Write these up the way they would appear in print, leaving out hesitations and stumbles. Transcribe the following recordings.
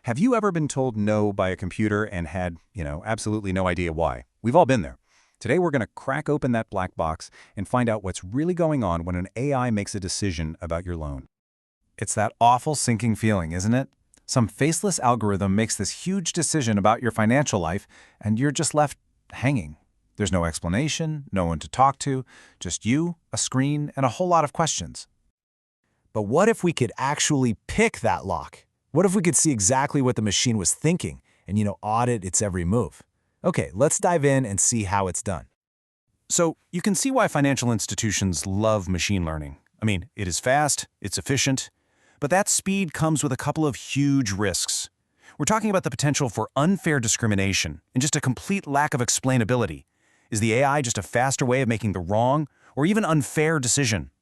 Have you ever been told no by a computer and had, absolutely no idea why? We've all been there. Today we're going to crack open that black box and find out what's really going on when an AI makes a decision about your loan. It's that awful sinking feeling, isn't it? Some faceless algorithm makes this huge decision about your financial life, and you're just left hanging. There's no explanation, no one to talk to, just you, a screen, and a whole lot of questions. But what if we could actually pick that lock? What if we could see exactly what the machine was thinking and, audit its every move? Okay, let's dive in and see how it's done. So you can see why financial institutions love machine learning. I mean, it is fast, it's efficient, but that speed comes with a couple of huge risks. We're talking about the potential for unfair discrimination and just a complete lack of explainability. Is the AI just a faster way of making the wrong or even unfair decision?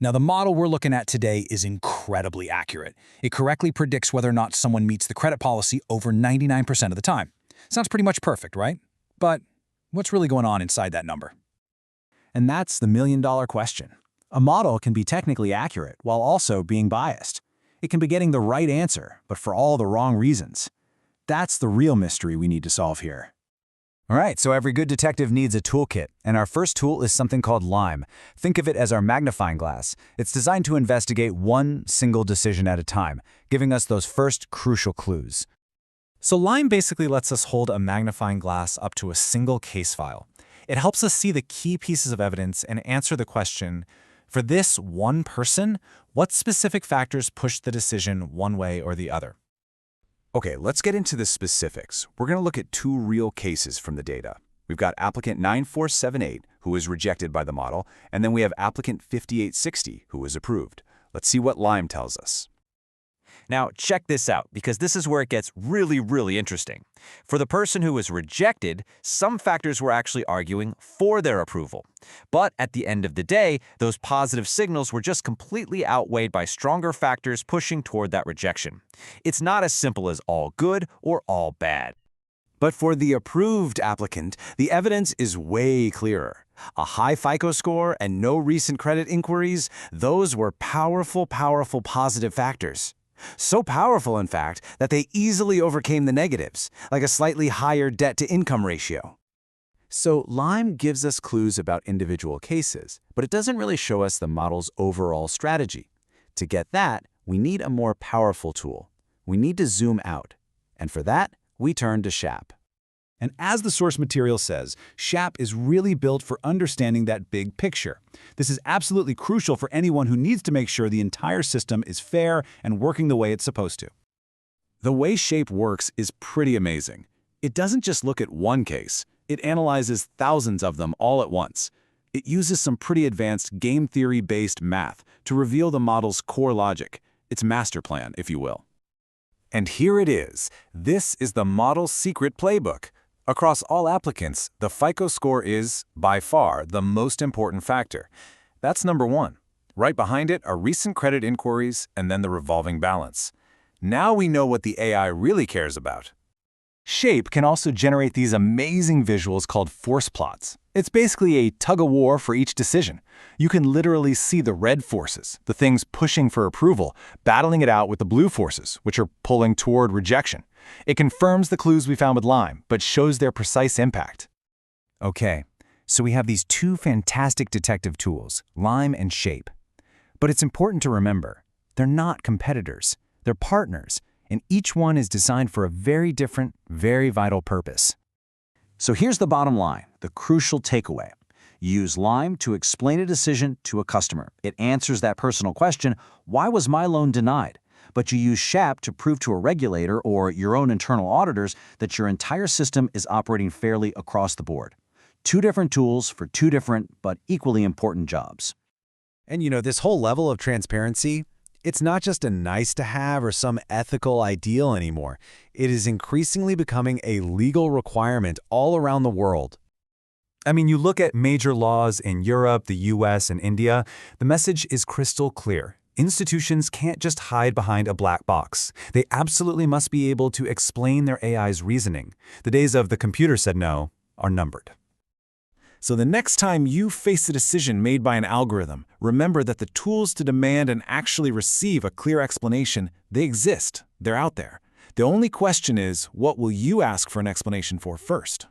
Now, the model we're looking at today is incredibly accurate. It correctly predicts whether or not someone meets the credit policy over 99% of the time. Sounds pretty much perfect, right? But what's really going on inside that number? And that's the million-dollar question. A model can be technically accurate while also being biased. It can be getting the right answer, but for all the wrong reasons. That's the real mystery we need to solve here. All right, so every good detective needs a toolkit, and our first tool is something called Lime. Think of it as our magnifying glass. It's designed to investigate one single decision at a time, giving us those first crucial clues. So Lime basically lets us hold a magnifying glass up to a single case file. It helps us see the key pieces of evidence and answer the question, for this one person, what specific factors pushed the decision one way or the other? Okay, let's get into the specifics. We're going to look at two real cases from the data. We've got applicant 9478, who was rejected by the model, and then we have applicant 5860, who was approved. Let's see what Lime tells us. Now, check this out, because this is where it gets really interesting. For the person who was rejected, some factors were actually arguing for their approval. But at the end of the day, those positive signals were just completely outweighed by stronger factors pushing toward that rejection. It's not as simple as all good or all bad. But for the approved applicant, the evidence is way clearer. A high FICO score and no recent credit inquiries, those were powerful positive factors. So powerful, in fact, that they easily overcame the negatives, like a slightly higher debt-to-income ratio. So Lime gives us clues about individual cases, but it doesn't really show us the model's overall strategy. To get that, we need a more powerful tool. We need to zoom out. And for that, we turn to SHAP. And as the source material says, SHAP is really built for understanding that big picture. This is absolutely crucial for anyone who needs to make sure the entire system is fair and working the way it's supposed to. The way SHAPE works is pretty amazing. It doesn't just look at one case. It analyzes thousands of them all at once. It uses some pretty advanced game theory-based math to reveal the model's core logic, its master plan, if you will. And here it is. This is the model's secret playbook. Across all applicants, the FICO score is, by far, the most important factor. That's number one. Right behind it are recent credit inquiries and then the revolving balance. Now we know what the AI really cares about. SHAPE can also generate these amazing visuals called force plots. It's basically a tug-of-war for each decision. You can literally see the red forces, the things pushing for approval, battling it out with the blue forces, which are pulling toward rejection. It confirms the clues we found with Lime, but shows their precise impact. Okay, so we have these two fantastic detective tools, Lime and SHAPE. But it's important to remember, they're not competitors. They're partners, and each one is designed for a very different, very vital purpose. So here's the bottom line, the crucial takeaway. Use Lime to explain a decision to a customer. It answers that personal question, why was my loan denied? But you use SHAP to prove to a regulator or your own internal auditors that your entire system is operating fairly across the board. Two different tools for two different but equally important jobs. And this whole level of transparency, it's not just a nice-to-have or some ethical ideal anymore. It is increasingly becoming a legal requirement all around the world. I mean, you look at major laws in Europe, the US, and India, the message is crystal clear. Institutions can't just hide behind a black box. They absolutely must be able to explain their AI's reasoning. The days of the computer said no are numbered. So the next time you face a decision made by an algorithm, remember that the tools to demand and actually receive a clear explanation, they exist. They're out there. The only question is, what will you ask for an explanation for first?